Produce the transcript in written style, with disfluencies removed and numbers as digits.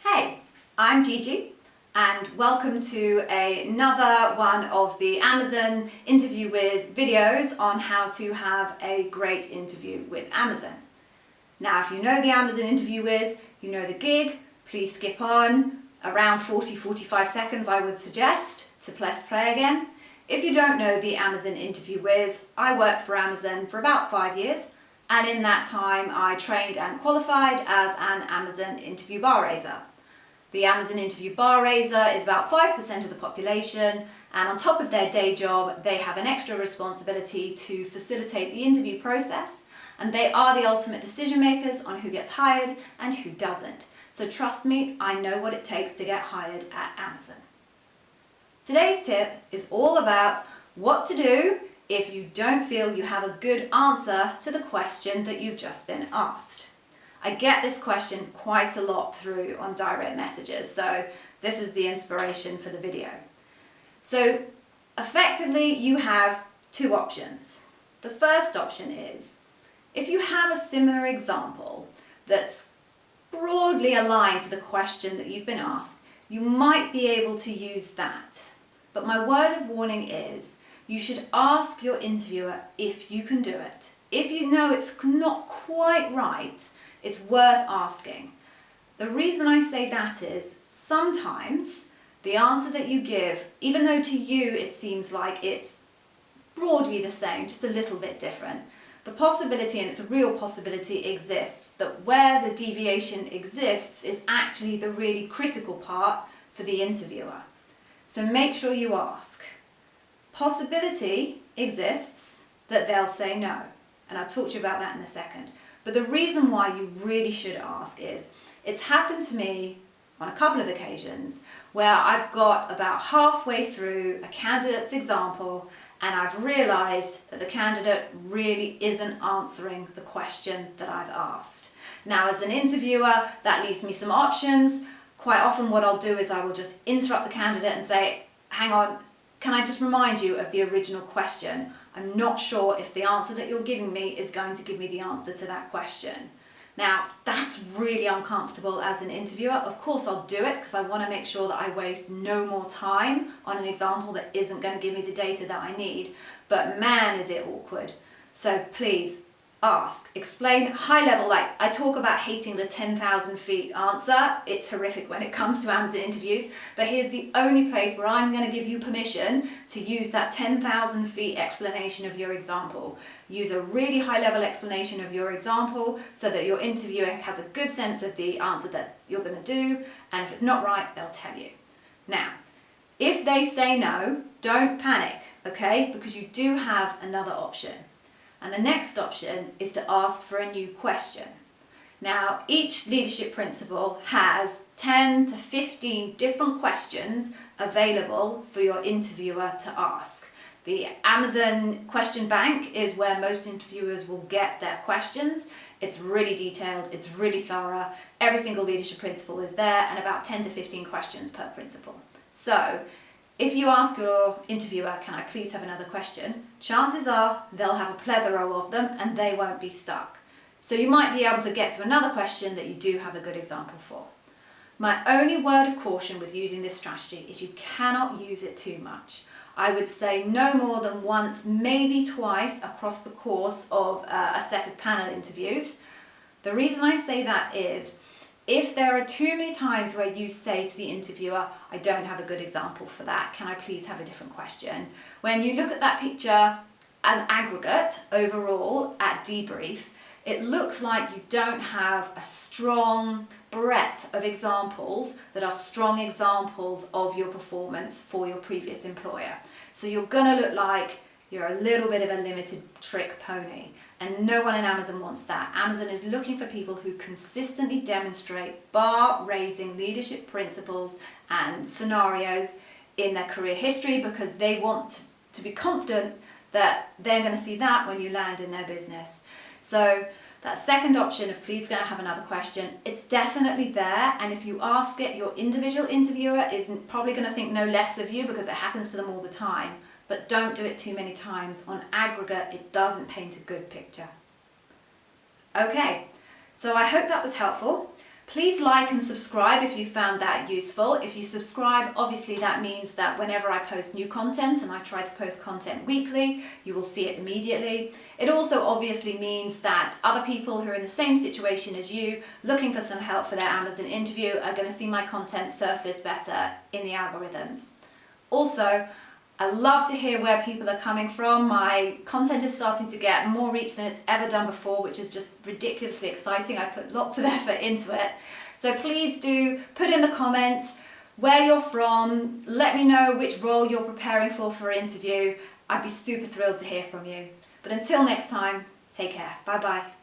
Hey, I'm Gigi and welcome to another one of the Amazon Interview Whiz videos on how to have a great interview with Amazon. Now, if you know the Amazon Interview Whiz, you know the gig, please skip on around 40-45 seconds I would suggest to press play again. If you don't know the Amazon Interview Whiz, I worked for Amazon for about 5 years, and in that time I trained and qualified as an Amazon interview bar raiser. The Amazon interview bar raiser is about 5% of the population, and on top of their day job they have an extra responsibility to facilitate the interview process, and they are the ultimate decision makers on who gets hired and who doesn't. So trust me, I know what it takes to get hired at Amazon. Today's tip is all about what to do if you don't feel you have a good answer to the question that you've just been asked. I get this question quite a lot through on direct messages, so this was the inspiration for the video. So effectively you have two options. The first option is, if you have a similar example that's broadly aligned to the question that you've been asked, you might be able to use that. But my word of warning is, you should ask your interviewer if you can do it. If you know it's not quite right, it's worth asking. The reason I say that is, sometimes the answer that you give, even though to you it seems like it's broadly the same, just a little bit different, the possibility, and it's a real possibility, exists that where the deviation exists is actually the really critical part for the interviewer. So make sure you ask. Possibility exists that they'll say no, and I'll talk to you about that in a second. But the reason why you really should ask is, it's happened to me on a couple of occasions where I've got about halfway through a candidate's example and I've realised that the candidate really isn't answering the question that I've asked. Now, as an interviewer, that leaves me some options. Quite often what I'll do is I will just interrupt the candidate and say, hang on, can I just remind you of the original question? I'm not sure if the answer that you're giving me is going to give me the answer to that question. Now, that's really uncomfortable as an interviewer. Of course I'll do it because I want to make sure that I waste no more time on an example that isn't going to give me the data that I need. But man, is it awkward. So please ask, explain high level. Like I talk about hating the 10,000 feet answer. It's horrific when it comes to Amazon interviews, but here's the only place where I'm going to give you permission to use that 10,000 feet explanation of your example. Use a really high level explanation of your example so that your interviewer has a good sense of the answer that you're going to do, and if it's not right, they'll tell you. Now, if they say no, don't panic, okay? Because you do have another option. And the next option is to ask for a new question. Now, each leadership principle has 10 to 15 different questions available for your interviewer to ask. The Amazon question bank is where most interviewers will get their questions. It's really detailed, it's really thorough. Every single leadership principle is there, and about 10 to 15 questions per principle. So, if you ask your interviewer, can I please have another question, chances are they'll have a plethora of them and they won't be stuck. So you might be able to get to another question that you do have a good example for. My only word of caution with using this strategy is you cannot use it too much. I would say no more than once, maybe twice across the course of a set of panel interviews. The reason I say that is, if there are too many times where you say to the interviewer, I don't have a good example for that, can I please have a different question? When you look at that picture, an aggregate overall at debrief, it looks like you don't have a strong breadth of examples that are strong examples of your performance for your previous employer. So you're gonna look like you're a little bit of a limited trick pony. And no one in Amazon wants that. Amazon is looking for people who consistently demonstrate bar-raising leadership principles and scenarios in their career history, because they want to be confident that they're going to see that when you land in their business. So that second option of please going to have another question, it's definitely there, and if you ask it, your individual interviewer is probably going to think no less of you because it happens to them all the time. But don't do it too many times. On aggregate, it doesn't paint a good picture. Okay, so I hope that was helpful. Please like and subscribe if you found that useful. If you subscribe, obviously that means that whenever I post new content, and I try to post content weekly, you will see it immediately. It also obviously means that other people who are in the same situation as you, looking for some help for their Amazon interview, are going to see my content surface better in the algorithms. Also, I love to hear where people are coming from. My content is starting to get more reach than it's ever done before, which is just ridiculously exciting. I put lots of effort into it. So please do put in the comments where you're from. Let me know which role you're preparing for interview. I'd be super thrilled to hear from you. But until next time, take care. Bye bye.